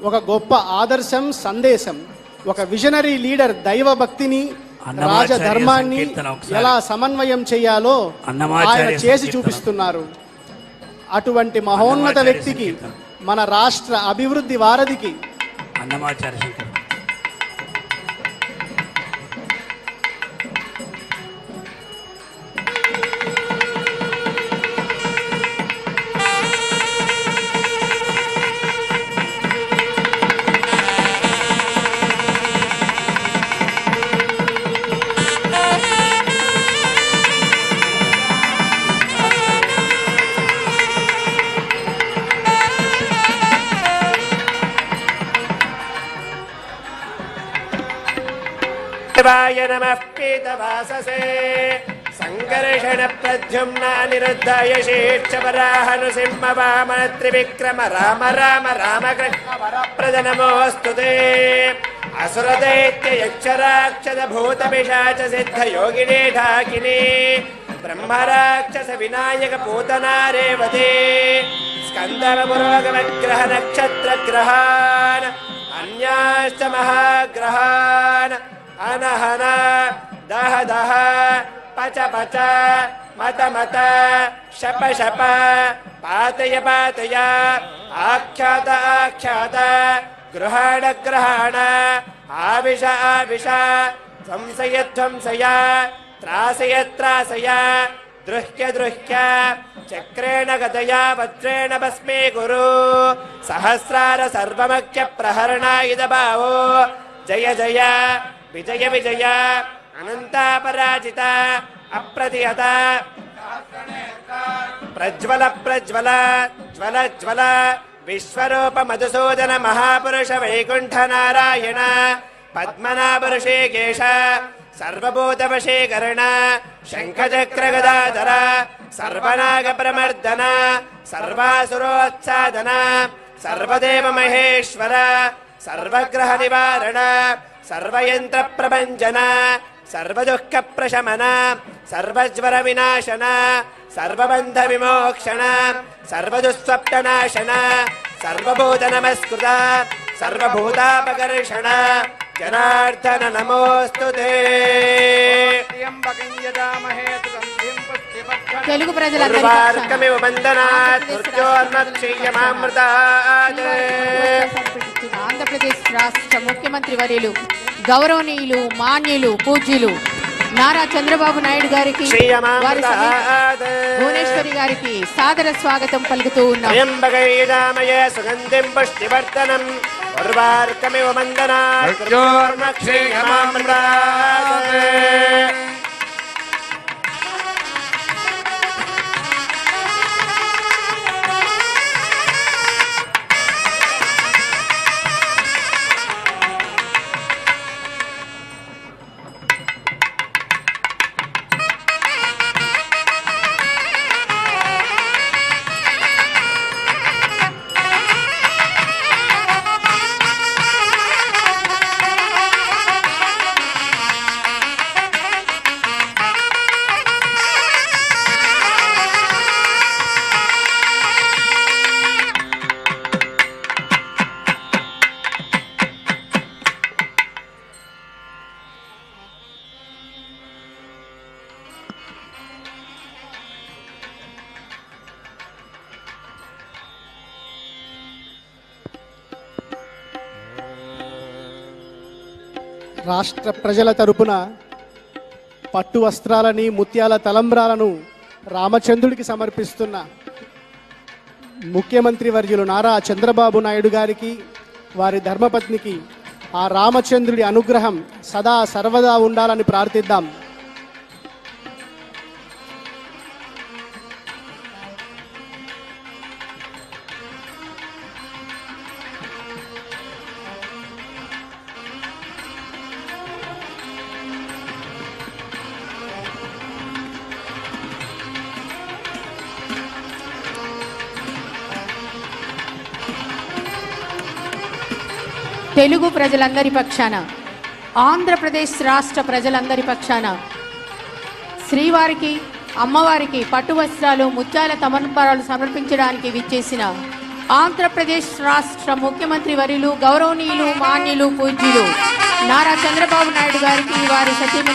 ఒక గొప్ప ఆదర్శం, సందేశం. ఒక విజనరీ లీడర్ దైవభక్తిని, రాజధర్మాన్ని ఎలా సమన్వయం చేయాలో ఆయన చేసి చూపిస్తున్నారు. అటువంటి మహోన్నత వ్యక్తికి, మన రాష్ట్ర అభివృద్ధి వారధికి शिवाय नमः पीतवाससे संकर्षण प्रद्युम्न अनिरुद्धाय शीर्षवराह नृसिंह वामन त्रिविक्रम राम राम राम कृष्ण नमोऽस्तु ते असुरदैत्य यक्षराक्षस भूत पिशाच सिद्ध योगिनी ढाकिनी ब्रह्मराक्षस विनायक पूतना रेवती स्कंदव पुरोगमग्रह नक्षत्र ग्रहान् अन्याश्च महाग्रहान् अनहन दह दह पच पच मत मत शप शप पातय पातय आख्यात आख्यात गृहाण ग्रहाण आविश आविश ध्वंसय ध्वंसय त्रासय त्रासय दृह्य दृह्य चक्रेण गदया वज्रेण भस्मे गुरु सहस्रार सर्वमख्य प्रहरणायुध भावो जय जय विजय विजय अनंतापराजित अप्रतिहत प्रज्वल प्रज्वल ज्वल ज्वल विश्वरूप मधुसूदन महापुरुष वैकुंठ नारायण पद्मनाभ ऋषिकेश सर्वभूत वशीकरण शंखचक्र गदाधर सर्वनाग प्रमर्दन सर्वासुरोत्सादन सर्वदेव महेश्वर सर्वग्रह निवारण सर्वयंत्र प्रभंजन सर्वदुःख प्रशमन सर्वज्वर विनाशन सर्वबंध विमोक्षण सर्वदुःस्वप्ननाशन सर्वभूत नमस्कृत सर्वभूतापकर्षण जनार्दन नमोऽस्तु ते। తెలుగు ప్రజలందరికీ వందనాత్ మృత్యోర్మక్షీయమామృతాత్ ఆంధ్రప్రదేశ్ రాష్ట్ర ముఖ్యమంత్రి వర్యులు గౌరవనీయులు మాన్యులు పూజ్యులు నారా చంద్రబాబు నాయుడు గారికి వారి భువనేశ్వరి గారికి సాదర స్వాగతం పలుకుతూ ఉన్నాం. సుగంధిం పుష్టివర్ధనం ఉర్వార్కమివ వందనాత్ మృత్యోర్మక్షీయమామృతాత్. రాష్ట్ర ప్రజల తరపున పట్టు వస్త్రాలని, ముత్యాల తలంబ్రాలను రామచంద్రుడికి సమర్పిస్తున్న ముఖ్యమంత్రి వర్యులు నారా చంద్రబాబు నాయుడు గారికి, వారి ధర్మపత్నికి ఆ రామచంద్రుడి అనుగ్రహం సదా సర్వదా ఉండాలని ప్రార్థిద్దాం. తెలుగు ప్రజలందరి పక్షాన, ఆంధ్రప్రదేశ్ రాష్ట్ర ప్రజలందరి పక్షాన శ్రీవారికి, అమ్మవారికి పట్టు వస్త్రాలు, ముత్యాల తమన్పరాలు సమర్పించడానికి విచ్చేసిన ఆంధ్రప్రదేశ్ రాష్ట్ర ముఖ్యమంత్రి వర్యులు గౌరవనీయులు మాన్యులు పూజ్యులు నారా చంద్రబాబు నాయుడు గారికి వారి సతీమణి